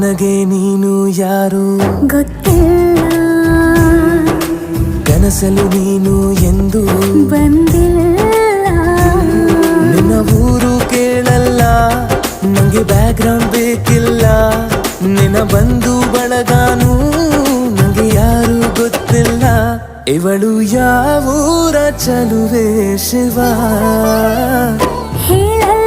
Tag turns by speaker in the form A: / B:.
A: ನನಗೆ ನೀನು ಯಾರು
B: ಗೊತ್ತಿಲ್ಲ,
A: ಕನಸಲು ನೀನು ಎಂದು
B: ಬಂದಿಲ್ಲ.
A: ನಿನ್ನ ಊರು ಕೇಳಲ್ಲ, ನಂಗೆ ಬ್ಯಾಕ್ಗ್ರೌಂಡ್ ಬೇಕಿಲ್ಲ. ನಿನ್ನ ಬಂಧು ಬಳಗಾನು ನಂಗೆ ಯಾರು ಗೊತ್ತಿಲ್ಲ. ಇವಳು ಯಾವೂರ ಚಲುವೆ ಶಿವ
B: ಹೇಳಲ್ಲ